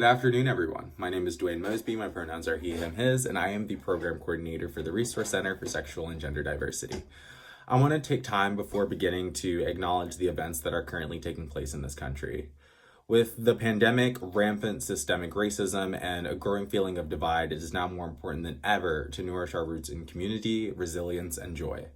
Good afternoon, everyone. My name is Dwayne Mosbey. My pronouns are he, him, his, and I am the program coordinator for the Resource Center for Sexual and Gender Diversity. I want to take time before beginning to acknowledge the events that are currently taking place in this country. With the pandemic, rampant systemic racism, and a growing feeling of divide, it is now more important than ever to nourish our roots in community, resilience, and joy.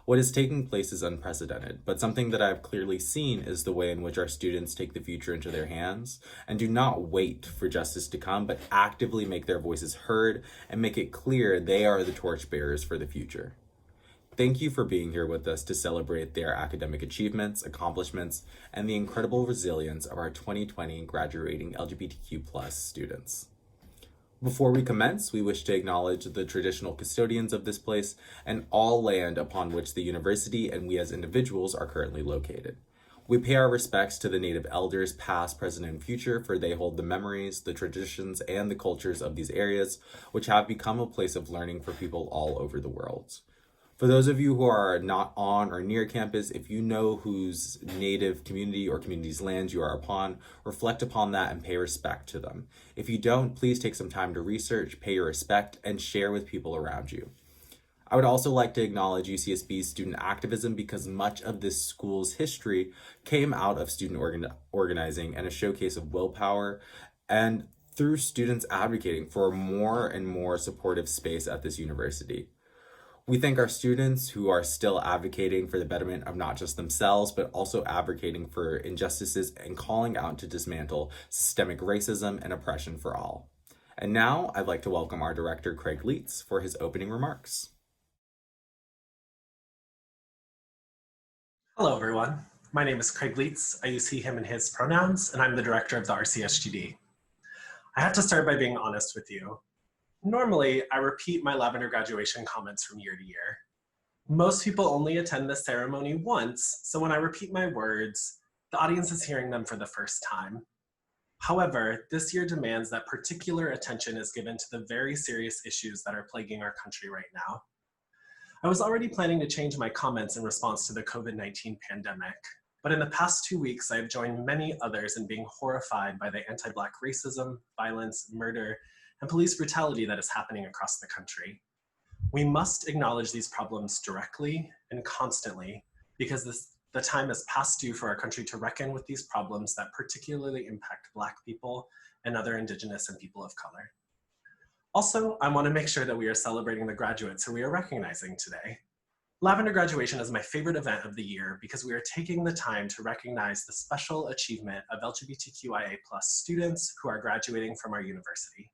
What is taking place is unprecedented, but something that I've clearly seen is the way in which our students take the future into their hands and do not wait for justice to come, but actively make their voices heard and make it clear they are the torchbearers for the future. Thank you for being here with us to celebrate their academic achievements, accomplishments, and the incredible resilience of our 2020 graduating LGBTQ+ students. Before we commence, we wish to acknowledge the traditional custodians of this place and all land upon which the university and we as individuals are currently located. We pay our respects to the Native elders, past, present, and future, for they hold the memories, the traditions, and the cultures of these areas, which have become a place of learning for people all over the world. For those of you who are not on or near campus, if you know whose Native community or community's lands you are upon, reflect upon that and pay respect to them. If you don't, please take some time to research, pay your respect, and share with people around you. I would also like to acknowledge UCSB's student activism because much of this school's history came out of student organizing and a showcase of willpower, and through students advocating for a more and more supportive space at this university. We thank our students who are still advocating for the betterment of not just themselves, but also advocating for injustices and calling out to dismantle systemic racism and oppression for all. And now I'd like to welcome our director, Craig Leets, for his opening remarks. Hello, everyone. My name is Craig Leets. I use he, him, and his pronouns, and I'm the director of the RCSGD. I have to start by being honest with you. Normally, I repeat my Lavender Graduation comments from year to year. Most people only attend the ceremony once, so when I repeat my words, the audience is hearing them for the first time. However, this year demands that particular attention is given to the very serious issues that are plaguing our country right now. I was already planning to change my comments in response to the COVID-19 pandemic, but in the past 2 weeks, I have joined many others in being horrified by the anti-Black racism, violence, murder, and police brutality that is happening across the country. We must acknowledge these problems directly and constantly because the time is past due for our country to reckon with these problems that particularly impact Black people and other Indigenous and people of color. Also, I want to make sure that we are celebrating the graduates who we are recognizing today. Lavender Graduation is my favorite event of the year because we are taking the time to recognize the special achievement of LGBTQIA+ students who are graduating from our university.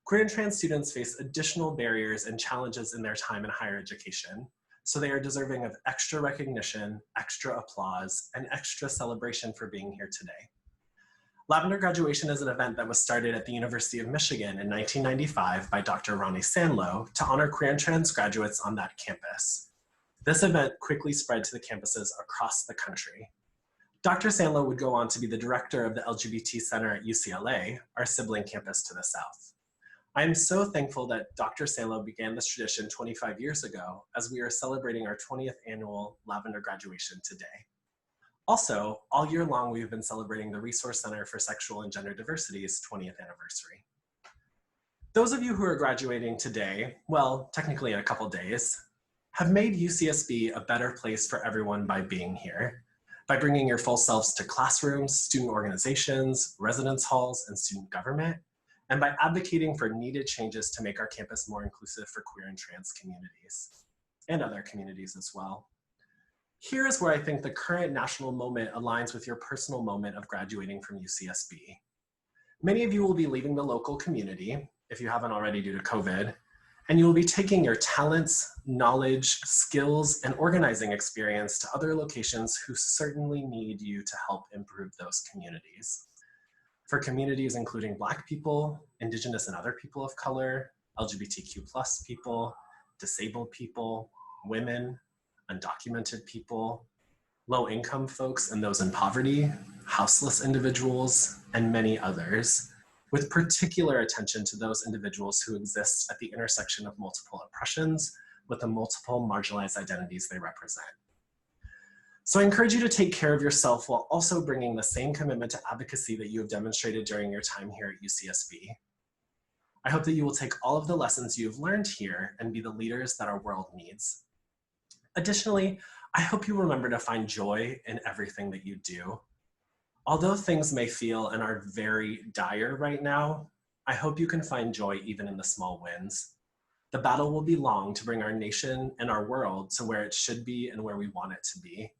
Queer and trans students face additional barriers and challenges in their time in higher education, so they are deserving of extra recognition, extra applause, and extra celebration for being here today. Lavender Graduation is an event that was started at the University of Michigan in 1995 by Dr. Ronnie Sanlow to honor queer and trans graduates on that campus. This event quickly spread to the campuses across the country. Dr. Sanlow would go on to be the director of the LGBT Center at UCLA, our sibling campus to the south. I am so thankful that Dr. Sanlow began this tradition 25 years ago as we are celebrating our 20th annual Lavender Graduation today. Also, all year long, we've been celebrating the Resource Center for Sexual and Gender Diversity's 20th anniversary. Those of you who are graduating today, well, technically in a couple days, have made UCSB a better place for everyone by being here, by bringing your full selves to classrooms, student organizations, residence halls, and student government, and by advocating for needed changes to make our campus more inclusive for queer and trans communities, and other communities as well. Here is where I think the current national moment aligns with your personal moment of graduating from UCSB. Many of you will be leaving the local community, if you haven't already due to COVID, and you will be taking your talents, knowledge, skills, and organizing experience to other locations who certainly need you to help improve those communities. For communities including Black people, Indigenous and other people of color, LGBTQ+ people, disabled people, women, undocumented people, low-income folks and those in poverty, houseless individuals, and many others, with particular attention to those individuals who exist at the intersection of multiple oppressions with the multiple marginalized identities they represent. So I encourage you to take care of yourself while also bringing the same commitment to advocacy that you have demonstrated during your time here at UCSB. I hope that you will take all of the lessons you've learned here and be the leaders that our world needs. Additionally, I hope you remember to find joy in everything that you do. Although things may feel and are very dire right now, I hope you can find joy even in the small wins. The battle will be long to bring our nation and our world to where it should be and where we want it to be.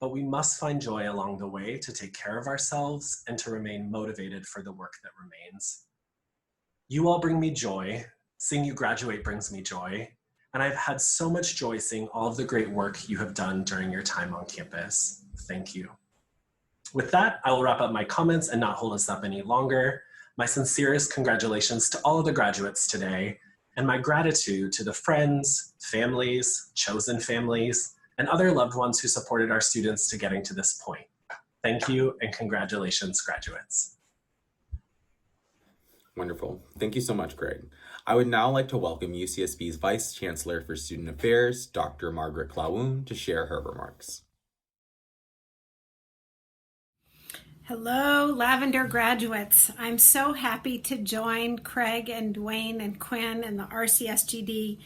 But we must find joy along the way to take care of ourselves and to remain motivated for the work that remains. You all bring me joy. Seeing you graduate brings me joy. And I've had so much joy seeing all of the great work you have done during your time on campus. Thank you. With that, I will wrap up my comments and not hold us up any longer. My sincerest congratulations to all of the graduates today, and my gratitude to the friends, families, chosen families, and other loved ones who supported our students to getting to this point. Thank you and congratulations, graduates. Wonderful. Thank you so much, Greg. I would now like to welcome UCSB's Vice Chancellor for Student Affairs, Dr. Margaret Clawoon, to share her remarks. Hello, Lavender graduates. I'm so happy to join Craig and Dwayne and Quinn and the RCSGD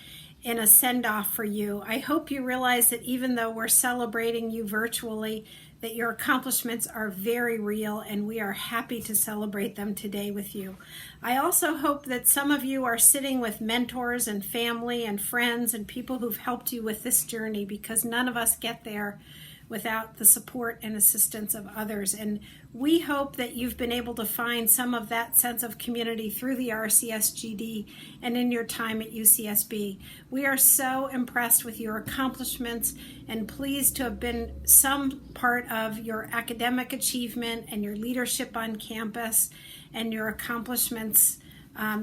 in a send-off for you. I hope you realize that even though we're celebrating you virtually, that your accomplishments are very real and we are happy to celebrate them today with you. I also hope that some of you are sitting with mentors and family and friends and people who've helped you with this journey, because none of us get there without the support and assistance of others. And we hope that you've been able to find some of that sense of community through the RCSGD and in your time at UCSB. We are so impressed with your accomplishments and pleased to have been some part of your academic achievement and your leadership on campus and your accomplishments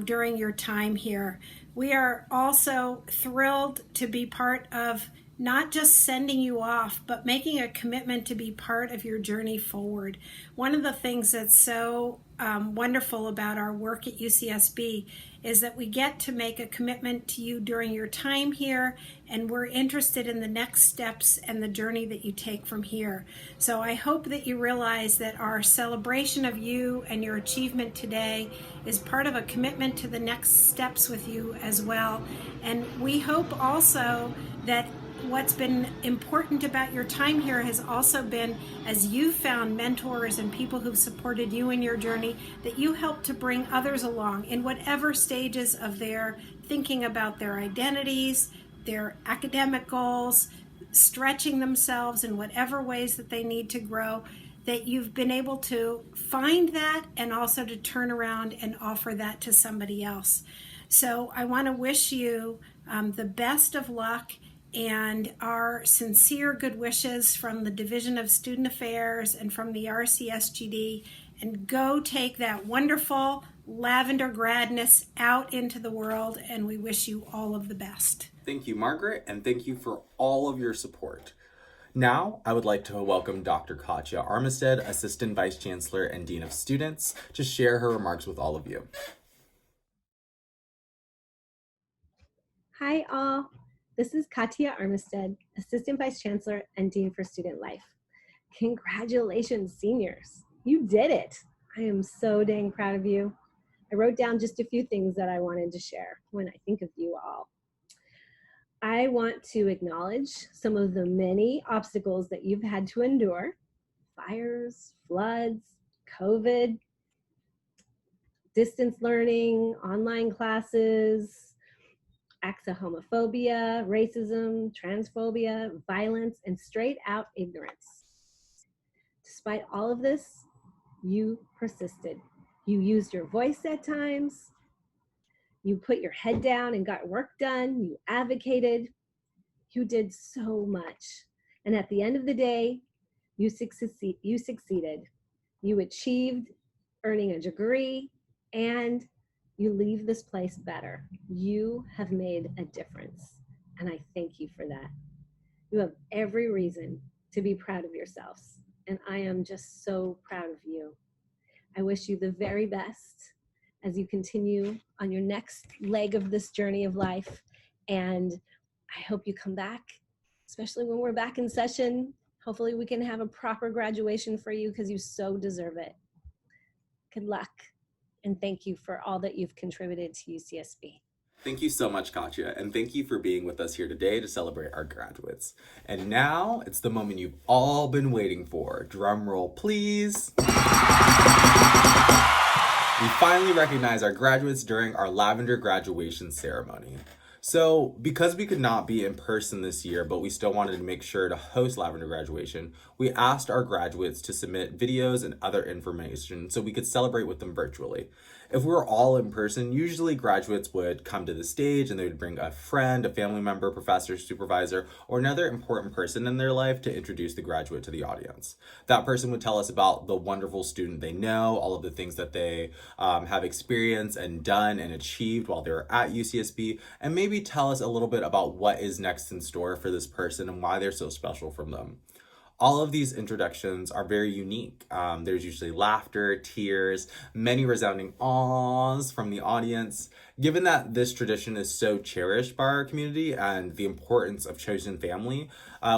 during your time here. We are also thrilled to be part of not just sending you off, but making a commitment to be part of your journey forward. One of the things that's so wonderful about our work at UCSB is that we get to make a commitment to you during your time here, and we're interested in the next steps and the journey that you take from here. So I hope that you realize that our celebration of you and your achievement today is part of a commitment to the next steps with you as well. And we hope also that what's been important about your time here has also been, as you found mentors and people who've supported you in your journey, that you help to bring others along in whatever stages of their thinking about their identities, their academic goals, stretching themselves in whatever ways that they need to grow, that you've been able to find that and also to turn around and offer that to somebody else. So I want to wish you the best of luck and our sincere good wishes from the Division of Student Affairs and from the RCSGD, and go take that wonderful Lavender Gradness out into the world, and we wish you all of the best. Thank you, Margaret, and thank you for all of your support. Now, I would like to welcome Dr. Katya Armistead, Assistant Vice Chancellor and Dean of Students, to share her remarks with all of you. Hi all, this is Katya Armistead, Assistant Vice Chancellor and Dean for Student Life. Congratulations, seniors. You did it. I am so dang proud of you. I wrote down just a few things that I wanted to share when I think of you all. I want to acknowledge some of the many obstacles that you've had to endure: fires, floods, COVID, distance learning, online classes, acts of homophobia, racism, transphobia, violence, and straight out ignorance. Despite all of this, you persisted. You used your voice at times. You put your head down and got work done. You advocated. You did so much. And at the end of the day, you succeeded. You achieved earning a degree, and you leave this place better. You have made a difference, and I thank you for that. You have every reason to be proud of yourselves, and I am just so proud of you. I wish you the very best as you continue on your next leg of this journey of life, and I hope you come back, especially when we're back in session, Hopefully we can have a proper graduation for you because you so deserve it. Good luck. And thank you for all that you've contributed to UCSB. Thank you so much, Katya, and thank you for being with us here today to celebrate our graduates. And now it's the moment you've all been waiting for. Drum roll, please. We finally recognize our graduates during our Lavender Graduation ceremony. So, because we could not be in person this year, but we still wanted to make sure to host Lavender Graduation, we asked our graduates to submit videos and other information so we could celebrate with them virtually. If we were all in person, usually graduates would come to the stage and they would bring a friend, a family member, professor, supervisor, or another important person in their life to introduce the graduate to the audience. That person would tell us about the wonderful student they know, all of the things that they have experienced and done and achieved while they were at UCSB, and maybe tell us a little bit about what is next in store for this person and why they're so special from them. All of these introductions are very unique. There's usually laughter, tears, many resounding ahs from the audience. Given that this tradition is so cherished by our community and the importance of chosen family,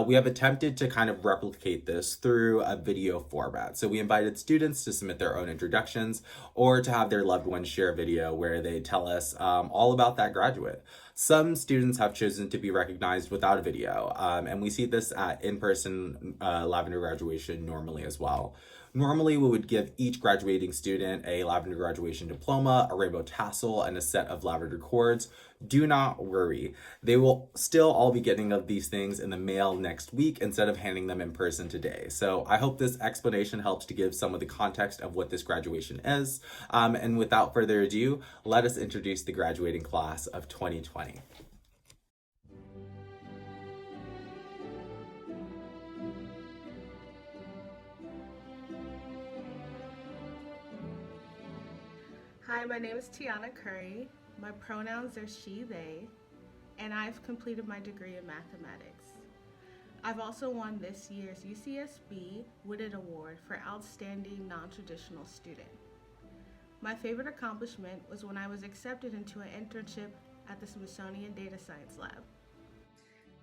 we have attempted to kind of replicate this through a video format. So we invited students to submit their own introductions or to have their loved ones share a video where they tell us all about that graduate. Some students have chosen to be recognized without a video, and we see this at in-person Lavender Graduation normally as well. Normally, we would give each graduating student a Lavender Graduation diploma, a rainbow tassel, and a set of lavender cords. Do not worry. They will still all be getting of these things in the mail next week instead of handing them in person today. So I hope this explanation helps to give some of the context of what this graduation is. And without further ado, let us introduce the graduating class of 2020. Hi, my name is Tiana Curry. My pronouns are she, they, and I've completed my degree in mathematics. I've also won this year's UCSB Wooded Award for Outstanding Non-Traditional Student. My favorite accomplishment was when I was accepted into an internship at the Smithsonian Data Science Lab.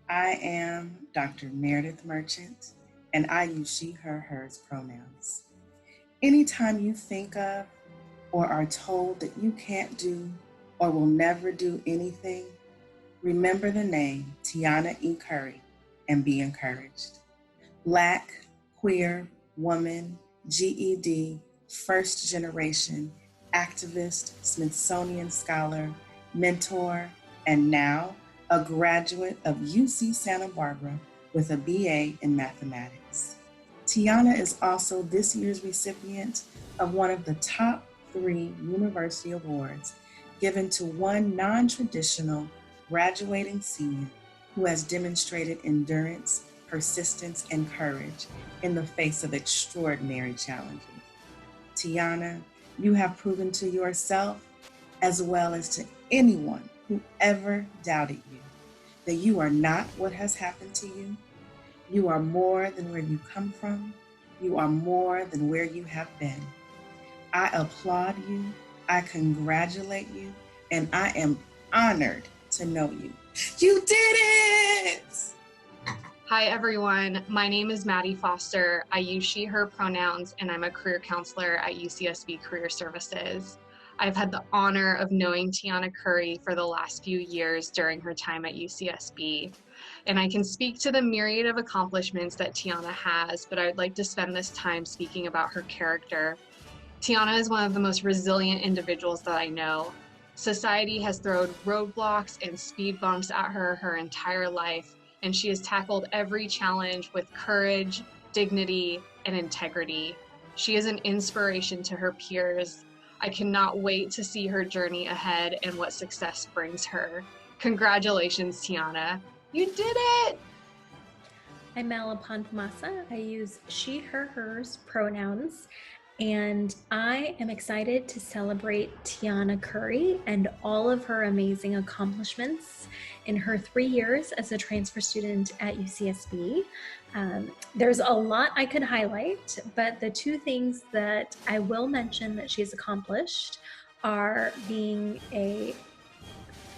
I am Dr. Meredith Merchant, and I use she, her, hers pronouns. Anytime you think of or are told that you can't do or will never do anything, remember the name Tiana E. Curry and be encouraged. Black, queer, woman, GED, first generation, activist, Smithsonian scholar, mentor, and now a graduate of UC Santa Barbara with a BA in mathematics. Tiana is also this year's recipient of one of the top 3 university awards given to one non-traditional graduating senior who has demonstrated endurance, persistence, and courage in the face of extraordinary challenges. Tiana, you have proven to yourself, as well as to anyone who ever doubted you, that you are not what has happened to you. You are more than where you come from. You are more than where you have been. I applaud you, I congratulate you, and I am honored to know you. You did it! Hi everyone, my name is Maddie Foster. I use she, her pronouns, and I'm a career counselor at UCSB Career Services. I've had the honor of knowing Tiana Curry for the last few years during her time at UCSB. And I can speak to the myriad of accomplishments that Tiana has, but I would like to spend this time speaking about her character. Tiana is one of the most resilient individuals that I know. Society has thrown roadblocks and speed bumps at her entire life, and she has tackled every challenge with courage, dignity, and integrity. She is an inspiration to her peers. I cannot wait to see her journey ahead and what success brings her. Congratulations, Tiana. You did it! I'm Malapant Masa. I use she, her, hers pronouns. And I am excited to celebrate Tiana Curry and all of her amazing accomplishments in her 3 years as a transfer student at UCSB. There's a lot I could highlight, but the 2 things that I will mention that she's accomplished are being a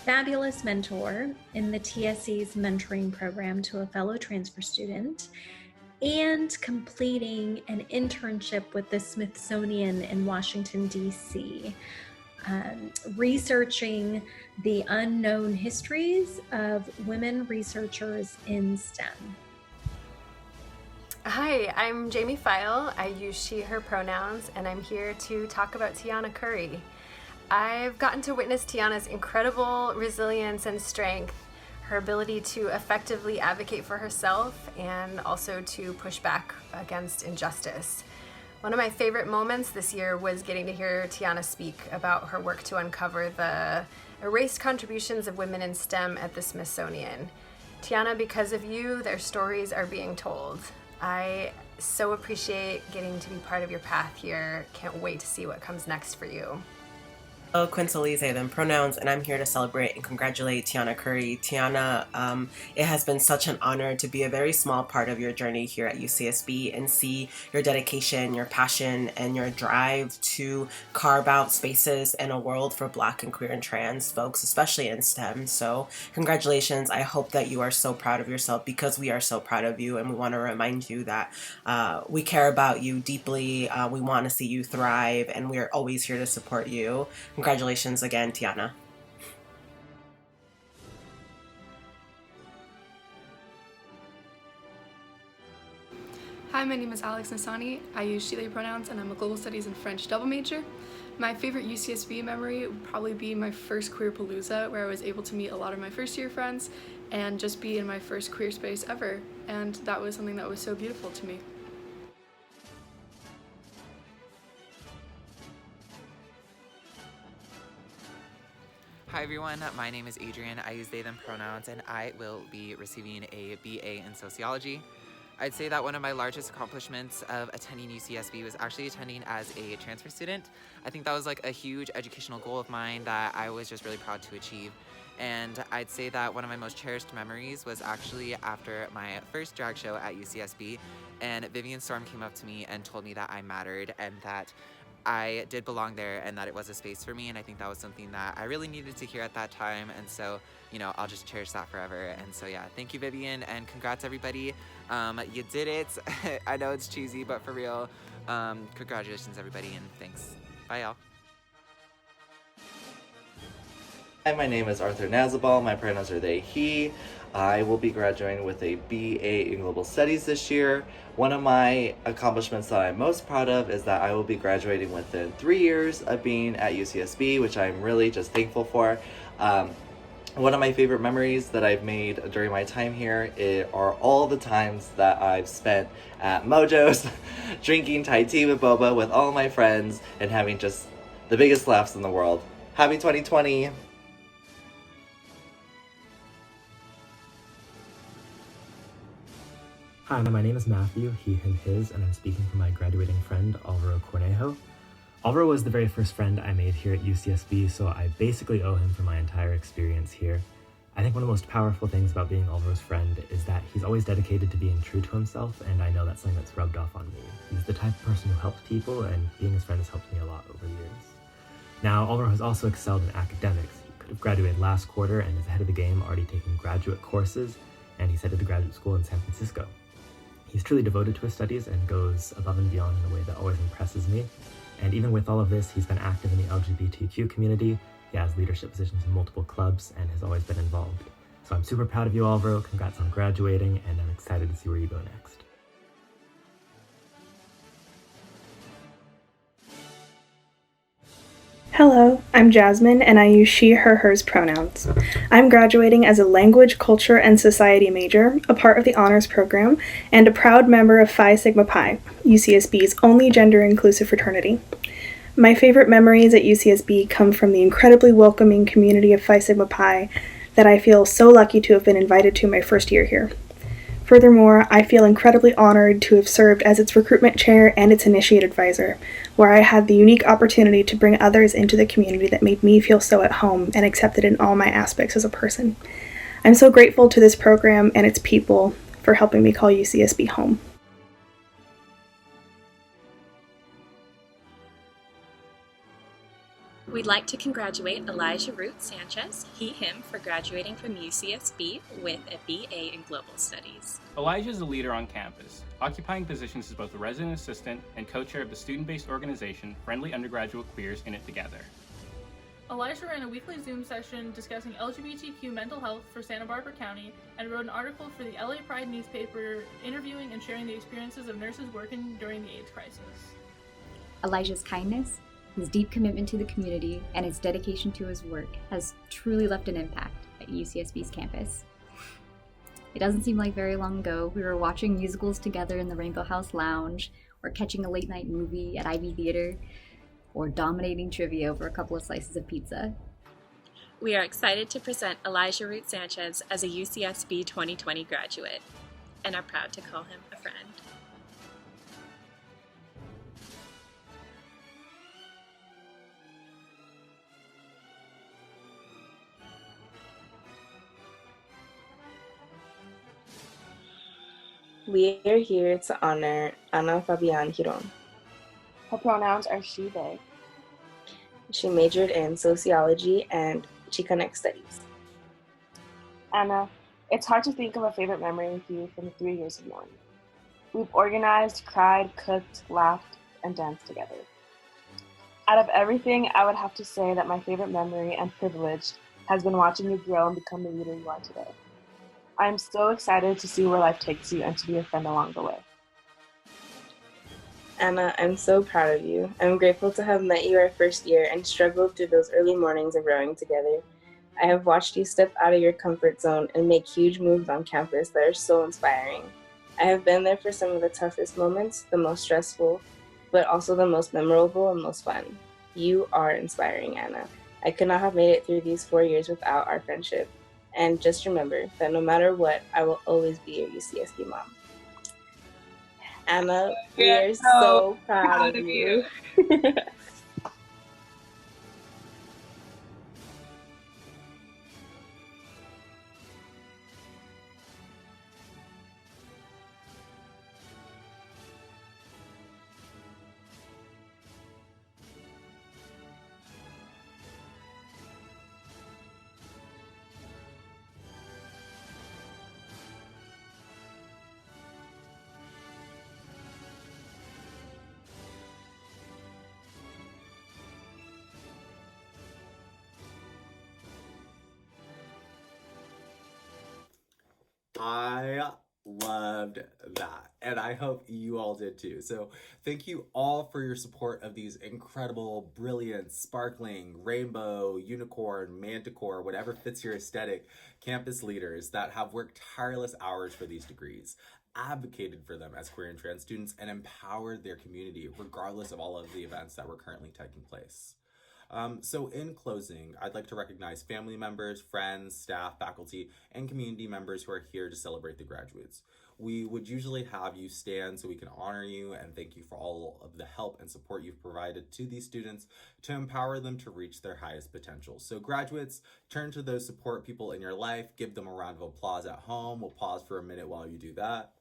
fabulous mentor in the TSC's mentoring program to a fellow transfer student, and completing an internship with the Smithsonian in Washington, D.C., researching the unknown histories of women researchers in STEM. Hi, I'm Jamie File. I use she, her pronouns, and I'm here to talk about Tiana Curry. I've gotten to witness Tiana's incredible resilience and strength, her ability to effectively advocate for herself and also to push back against injustice. One of my favorite moments this year was getting to hear Tiana speak about her work to uncover the erased contributions of women in STEM at the Smithsonian. Tiana, because of you, their stories are being told. I so appreciate getting to be part of your path here. Can't wait to see what comes next for you. Hello, Quincelise, they, them pronouns, and I'm here to celebrate and congratulate Tiana Curry. Tiana, it has been such an honor to be a very small part of your journey here at UCSB and see your dedication, your passion, and your drive to carve out spaces in a world for Black and queer and trans folks, especially in STEM. So congratulations. I hope that you are so proud of yourself because we are so proud of you, and we want to remind you that we care about you deeply. We want to see you thrive, and we are always here to support you. Congratulations again, Tiana. Hi, my name is Alex Nasani. I use she, they pronouns, and I'm a global studies and French double major. My favorite UCSB memory would probably be my first Queer Palooza, where I was able to meet a lot of my first year friends and just be in my first queer space ever. And that was something that was so beautiful to me. Hi everyone, my name is Adrian. I use they, them pronouns, and I will be receiving a BA in Sociology. I'd say that one of my largest accomplishments of attending UCSB was actually attending as a transfer student. I think that was like a huge educational goal of mine that I was just really proud to achieve. And I'd say that one of my most cherished memories was actually after my first drag show at UCSB, and Vivian Storm came up to me and told me that I mattered and that I did belong there and that it was a space for me, and I think that was something that I really needed to hear at that time, and so, you know, I'll just cherish that forever. And so yeah, thank you, Vivian, and congrats everybody. You did it. I know it's cheesy, but for real, congratulations everybody, and thanks. Bye y'all. Hi, my name is Arthur Nazabal. My pronouns are they, he. I will be graduating with a BA in Global Studies this year. One of my accomplishments that I'm most proud of is that I will be graduating within 3 years of being at UCSB, which I'm really just thankful for. One of my favorite memories that I've made during my time here are all the times that I've spent at Mojo's drinking Thai tea with boba with all of my friends and having just the biggest laughs in the world. Happy 2020! Hi, my name is Matthew, he, him, his, and I'm speaking for my graduating friend, Alvaro Cornejo. Alvaro was the very first friend I made here at UCSB, so I basically owe him for my entire experience here. I think one of the most powerful things about being Alvaro's friend is that he's always dedicated to being true to himself, and I know that's something that's rubbed off on me. He's the type of person who helps people, and being his friend has helped me a lot over the years. Now, Alvaro has also excelled in academics. He could have graduated last quarter and is ahead of the game, already taking graduate courses, and he's headed to graduate school in San Francisco. He's truly devoted to his studies and goes above and beyond in a way that always impresses me. And even with all of this, he's been active in the LGBTQ community. He has leadership positions in multiple clubs and has always been involved. So I'm super proud of you, Alvaro. Congrats on graduating, and I'm excited to see where you go next. Hello, I'm Jasmine, and I use she, her, hers pronouns. I'm graduating as a Language, Culture, and Society major, a part of the honors program, and a proud member of Phi Sigma Pi, UCSB's only gender-inclusive fraternity. My favorite memories at UCSB come from the incredibly welcoming community of Phi Sigma Pi that I feel so lucky to have been invited to my first year here. Furthermore, I feel incredibly honored to have served as its recruitment chair and its initiate advisor, where I had the unique opportunity to bring others into the community that made me feel so at home and accepted in all my aspects as a person. I'm so grateful to this program and its people for helping me call UCSB home. We'd like to congratulate Elijah Root Sanchez, him, for graduating from UCSB with a BA in Global Studies. Elijah is a leader on campus, occupying positions as both a resident assistant and co-chair of the student-based organization Friendly Undergraduate Queers in It Together. Elijah ran a weekly Zoom session discussing LGBTQ mental health for Santa Barbara County and wrote an article for the LA Pride newspaper interviewing and sharing the experiences of nurses working during the AIDS crisis. Elijah's kindness, his deep commitment to the community, and his dedication to his work has truly left an impact at UCSB's campus. It doesn't seem like very long ago we were watching musicals together in the Rainbow House Lounge, or catching a late night movie at Ivy Theater, or dominating trivia over a couple of slices of pizza. We are excited to present Elijah Root Sanchez as a UCSB 2020 graduate, and are proud to call him a friend. We are here to honor Ana Fabian Giron. Her pronouns are she, they. She majored in sociology and Chicanx studies. Anna, it's hard to think of a favorite memory with you from the 3 years of knowing you. We've organized, cried, cooked, laughed, and danced together. Out of everything, I would have to say that my favorite memory and privilege has been watching you grow and become the leader you are today. I am so excited to see where life takes you and to be a friend along the way. Anna, I'm so proud of you. I'm grateful to have met you our first year and struggled through those early mornings of rowing together. I have watched you step out of your comfort zone and make huge moves on campus that are so inspiring. I have been there for some of the toughest moments, the most stressful, but also the most memorable and most fun. You are inspiring, Anna. I could not have made it through these 4 years without our friendship. And just remember that no matter what, I will always be your UCSB mom. Anna, we are so proud of you. I loved that, and I hope you all did too. So thank you all for your support of these incredible, brilliant, sparkling, rainbow, unicorn, manticore, whatever fits your aesthetic, campus leaders that have worked tireless hours for these degrees, advocated for them as queer and trans students, and empowered their community regardless of all of the events that were currently taking place. So in closing, I'd like to recognize family members, friends, staff, faculty, and community members who are here to celebrate the graduates. We would usually have you stand so we can honor you and thank you for all of the help and support you've provided to these students to empower them to reach their highest potential. So graduates, turn to those support people in your life, give them a round of applause at home. We'll pause for a minute while you do that.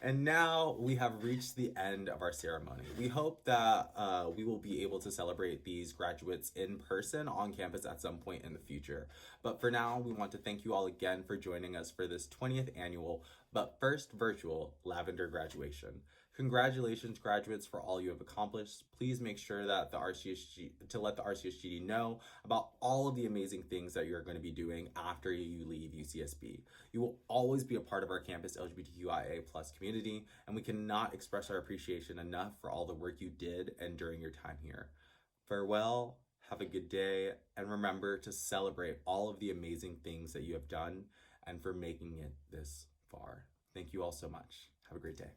And now we have reached the end of our ceremony. We hope that we will be able to celebrate these graduates in person on campus at some point in the future. But for now, we want to thank you all again for joining us for this 20th annual, but first virtual, Lavender Graduation. Congratulations, graduates, for all you have accomplished. Please make sure that let the RCSGD know about all of the amazing things that you're going to be doing after you leave UCSB. You will always be a part of our campus LGBTQIA+ community, and we cannot express our appreciation enough for all the work you did and during your time here. Farewell, have a good day, and remember to celebrate all of the amazing things that you have done and for making it this far. Thank you all so much. Have a great day.